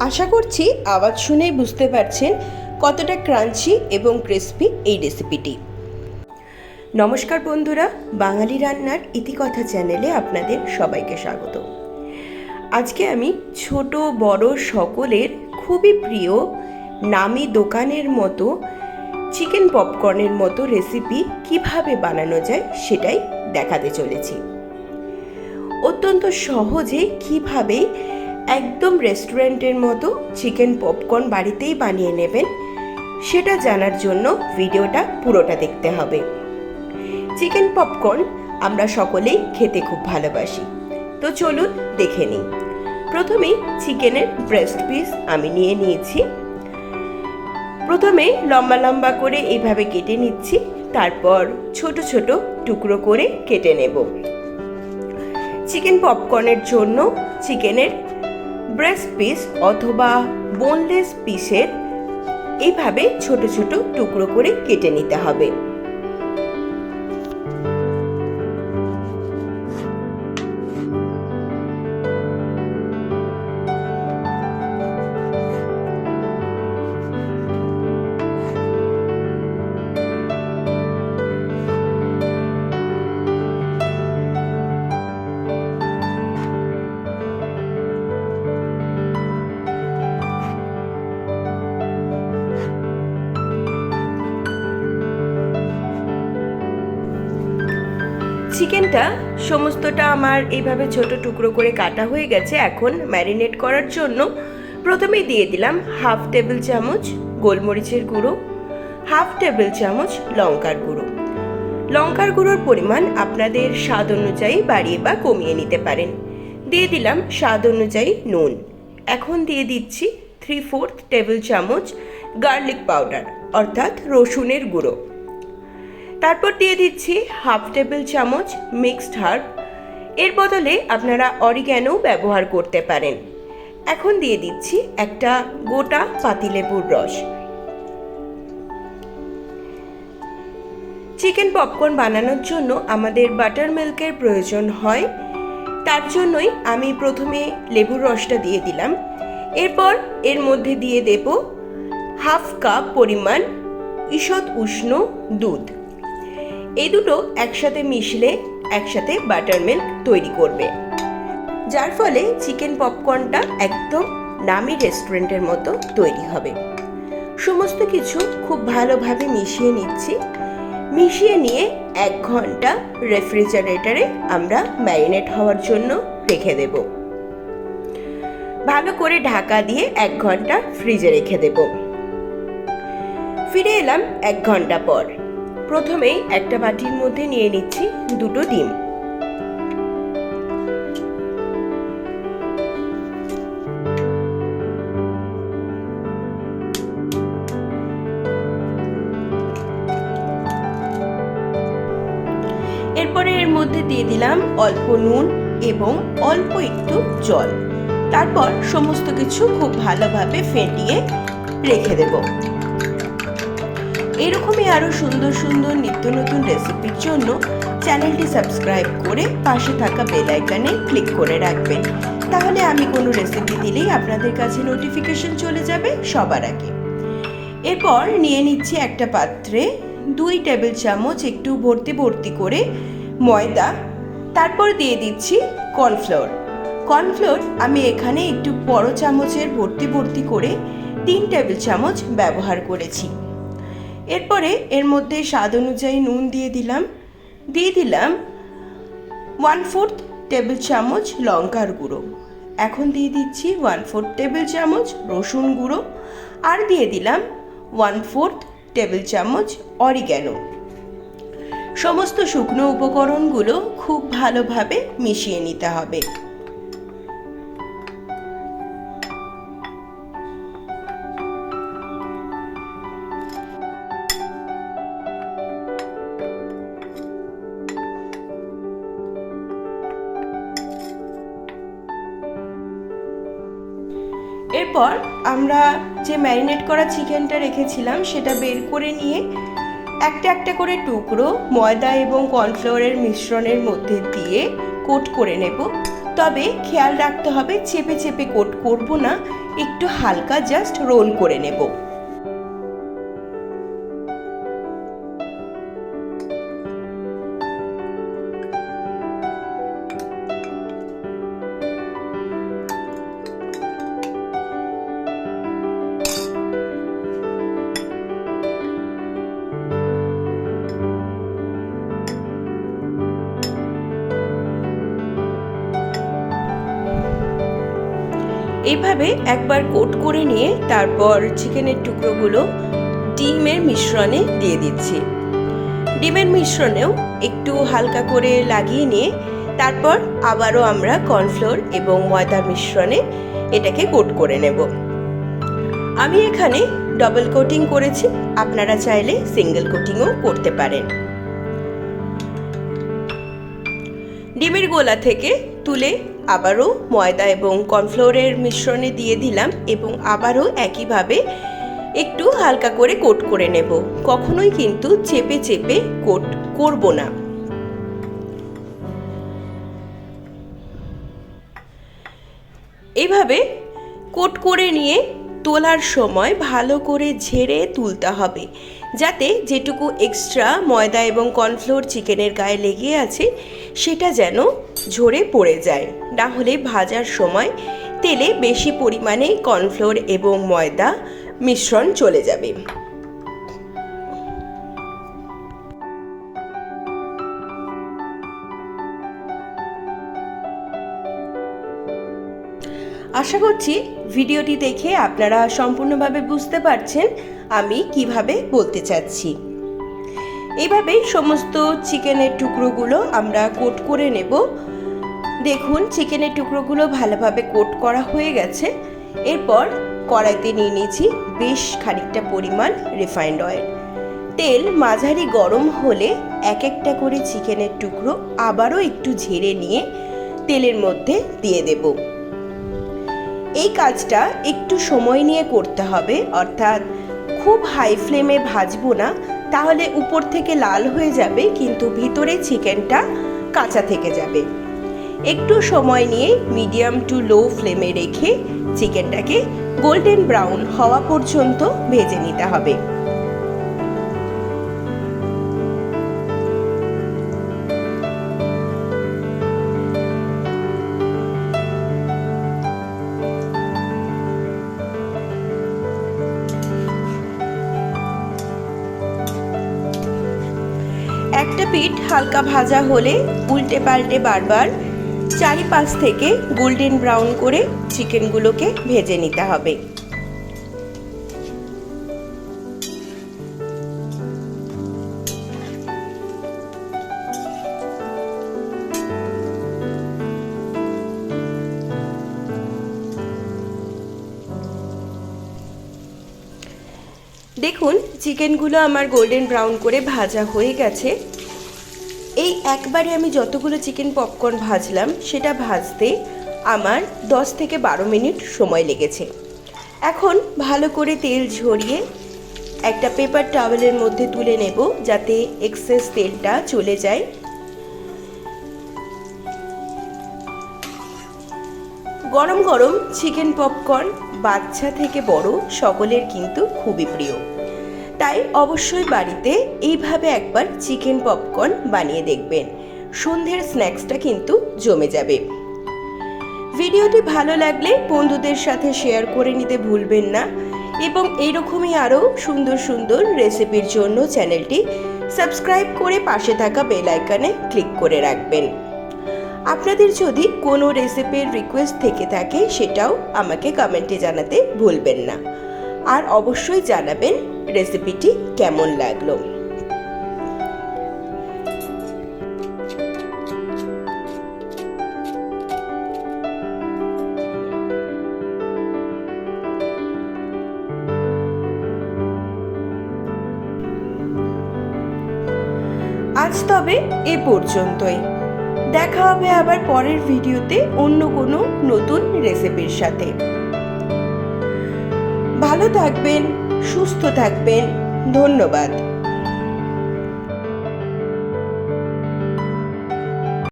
আশা করছি আওয়াজ শুনেই বুঝতে পারছেন কতটা ক্রাঞ্চি এবং ক্রিস্পি এই রেসিপিটি। নমস্কার বন্ধুরা, বাঙালি রান্নার ইতিকথা চ্যানেলে আপনাদের সবাইকে স্বাগত। আজকে আমি ছোট বড় সকলের খুবই প্রিয় নামি দোকানের মতো চিকেন পপকর্নের মতো রেসিপি কিভাবে বানানো যায় সেটাই দেখাতে চলেছি। অত্যন্ত সহজে কিভাবে একদম রেস্টুরেন্টের মতো চিকেন পপকর্ন বাড়িতেই বানিয়ে নেবেন সেটা জানার জন্য ভিডিওটা পুরোটা দেখতে হবে। চিকেন পপকর্ন আমরা সকলেই খেতে খুব ভালোবাসি, তো চলুন দেখে নিই। প্রথমেই চিকেনের ব্রেস্ট পিস আমি নিয়ে নিয়েছি। প্রথমে লম্বা লম্বা করে এইভাবে কেটে নিচ্ছি, তারপর ছোট ছোট টুকরো করে কেটে নেব। চিকেন পপকর্নের জন্য চিকেনের ব্রেস্ট পিস অথবা বোনলেস পিসের এইভাবে ছোট ছোট টুকরো করে কেটে নিতে হবে। চিকেনটা সমস্তটা আমার এইভাবে ছোট টুকরো করে কাটা হয়ে গেছে। এখন ম্যারিনেট করার জন্য প্রথমেই দিয়ে দিলাম হাফ টেবিল চামচ গোলমরিচের গুঁড়ো, হাফ টেবিল চামচ লঙ্কার গুঁড়ো। লঙ্কার গুঁড়োর পরিমাণ আপনাদের স্বাদ অনুযায়ী বাড়িয়ে বা কমিয়ে নিতে পারেন। দিয়ে দিলাম স্বাদ অনুযায়ী নুন। এখন দিয়ে দিচ্ছি 3/4 টেবিল চামচ গার্লিক পাউডার অর্থাৎ রসুনের গুঁড়ো। তারপর দিয়ে দিচ্ছি হাফ টেবিল চামচ মিক্সড হার্ব, এর বদলে আপনারা অরিগ্যানো ব্যবহার করতে পারেন। এখন দিয়ে দিচ্ছি একটা গোটা পাতিলেবুর রস। চিকেন পপকর্ন বানানোর জন্য আমাদের বাটার মিল্কের প্রয়োজন হয়, তার জন্যই আমি প্রথমে লেবুর রসটা দিয়ে দিলাম। এরপর এর মধ্যে দিয়ে দেব হাফ কাপ পরিমাণ ঈষৎ উষ্ণ দুধ। এই দুটো একসাথে মিশলে একসাথে বাটার মিল্ক তৈরি করবে, যার ফলে চিকেন পপকর্নটা একদম নামি রেস্টুরেন্টের মতো তৈরি হবে। সমস্ত কিছু খুব ভালোভাবে মিশিয়ে নিচ্ছি। মিশিয়ে নিয়ে 1 ঘন্টা রেফ্রিজারেটরে আমরা ম্যারিনেট হওয়ার জন্য রেখে দেব। ভালো করে ঢাকা দিয়ে 1 ঘন্টা ফ্রিজে রেখে দেব। ফিরে এলাম 1 ঘন্টা পর। প্রথমেই একটা বাটির মধ্যে নিয়ে নিচ্ছি 2টো ডিম। এরপরে এর মধ্যে দিয়ে দিলাম অল্প নুন এবং অল্প একটু জল। তারপর সমস্ত কিছু খুব ভালোভাবে ফেটিয়ে রেখে দেব। এরকমই আরও সুন্দর সুন্দর নিত্য নতুন রেসিপির জন্য চ্যানেলটি সাবস্ক্রাইব করে পাশে থাকা বেল আইকনে ক্লিক করে রাখবেন, তাহলে আমি কোনো রেসিপি দিলেই আপনাদের কাছে নোটিফিকেশন চলে যাবে সবার আগে। এরপর নিয়ে নিচ্ছি একটা পাত্রে 2 টেবিল চামচ একটু ভর্তি ভর্তি করে ময়দা। তারপর দিয়ে দিচ্ছি কর্নফ্লোর। কর্নফ্লোর আমি এখানে একটু বড় চামচের ভর্তি ভর্তি করে 3 টেবিল চামচ ব্যবহার করেছি। এরপরে এর মধ্যে স্বাদ অনুযায়ী নুন দিয়ে দিলাম 1/4 টেবিল চামচ লঙ্কার গুঁড়ো। এখন দিয়ে দিচ্ছি 1/4 টেবিল চামচ রসুন গুঁড়ো, আর দিয়ে দিলাম 1/4 টেবিল চামচ অরিগ্যানো। সমস্ত শুকনো উপকরণগুলো খুব ভালোভাবে মিশিয়ে নিতে হবে। এরপর আমরা যে ম্যারিনেট করা চিকেনটা রেখেছিলাম সেটা বের করে নিয়ে একটা একটা করে টুকরো ময়দা এবং কর্নফ্লাওয়ারের মিশ্রণের মধ্যে দিয়ে কোট করে নেব। তবে খেয়াল রাখতে হবে চেপে চেপে কোট করব না, একটু হালকা জাস্ট রোল করে নেব। এইভাবে একবার কোট করে নিয়ে তারপর চিকেনের টুকরোগুলো ডিমের মিশ্রণে দিয়ে দিচ্ছি। ডিমের মিশ্রণেও একটু হালকা করে লাগিয়ে নিয়ে তারপর আবারও আমরা কর্নফ্লোর এবং ময়দার মিশ্রণে এটাকে কোট করে নেব। আমি এখানে ডাবল কোটিং করেছি, আপনারা চাইলে সিঙ্গেল কোটিংও করতে পারেন। ডিমের গোলা থেকে তুলে আবারও ময়দা এবং কর্নফ্লোরের মিশ্রণে দিয়ে দিলাম এবং আবারও একইভাবে একটু হালকা করে কোট করে নেব। কখনোই কিন্তু চেপে চেপে কোট করব না। এইভাবে কোট করে নিয়ে তোলার সময় ভালো করে ঝেড়ে তুলতে হবে, যাতে যেটুকু এক্সট্রা ময়দা এবং কর্নফ্লোর চিকেনের গায়ে লেগে আছে সেটা যেন ঝরে পড়ে যায়, না হলে ভাজার সময় তেলে বেশি পরিমাণে কর্নফ্লোর এবং ময়দা মিশ্রণ চলে যাবে। আশা করছি ভিডিওটি দেখে আপনারা সম্পূর্ণভাবে বুঝতে পারছেন আমি কিভাবে বলতে চাচ্ছি। এইভাবেই সমস্ত চিকেনের টুকরোগুলো আমরা কোট করে নেব। দেখুন চিকেনের টুকরোগুলো ভালোভাবে কোট করা হয়ে গেছে। এরপর কড়াইতে নিয়ে নিয়েছি বেশ খানিকটা পরিমাণ রিফাইন্ড অয়েল। তেল মাঝারি গরম হলে এক একটা করে চিকেনের টুকরো আবারও একটু ঝেড়ে নিয়ে তেলের মধ্যে দিয়ে দেব। এই কাজটা একটু সময় নিয়ে করতে হবে, অর্থাৎ খুব হাই ফ্লেমে ভাজবো না, তাহলে উপর থেকে লাল হয়ে যাবে কিন্তু ভিতরে চিকেনটা কাঁচা থেকে যাবে। একটু সময় নিয়ে মিডিয়াম টু লো ফ্লেমে রেখে চিকেনটাকে গোল্ডেন ব্রাউন হওয়া পর্যন্ত ভেজে নিতে হবে। একটা পিঠ হালকা ভাজা হলে উল্টে পাল্টে বারবার চারিপাশ থেকে গোল্ডেন ব্রাউন করে চিকেনগুলোকে ভেজে নিতে হবে। দেখুন চিকেনগুলো আমার গোল্ডেন ব্রাউন করে ভাজা হয়ে গেছে। এই একবারে আমি যতগুলো চিকেন পপকর্ন ভাজলাম সেটা ভাজতে আমার 10 থেকে 12 মিনিট সময় লেগেছে। এখন ভালো করে তেল ঝরিয়ে একটা পেপার টাওয়েলের মধ্যে তুলে নেব, যাতে এক্সেস তেলটা চলে যায়। গরম গরম চিকেন পপকর্ন বাচ্চা থেকে বড় সকলের কিন্তু খুবই প্রিয়, তাই অবশ্যই বাড়িতে এইভাবে একবার চিকেন পপকর্ন বানিয়ে দেখবেন। সন্ধ্যের স্ন্যাক্সটা কিন্তু জমে যাবে। ভিডিওটি ভালো লাগলে বন্ধুদের সাথে শেয়ার করে নিতে ভুলবেন না এবং এইরকমই আরও সুন্দর সুন্দর রেসিপির জন্য চ্যানেলটি সাবস্ক্রাইব করে পাশে থাকা বেল আইকনে ক্লিক করে রাখবেন। আপনাদের যদি কোনো রেসিপির রিকোয়েস্ট থেকে থাকে সেটাও আমাকে কমেন্টে জানাতে ভুলবেন না, আর অবশ্যই জানাবেন রেসিপিটি কেমন লাগলো। আজ তবে এ পর্যন্তই। দেখা হবে আবার পরের ভিডিওতে অন্য কোনো নতুন রেসিপির সাথে। ভালো থাকবেন, সুস্থ থাকবেন। ধন্যবাদ।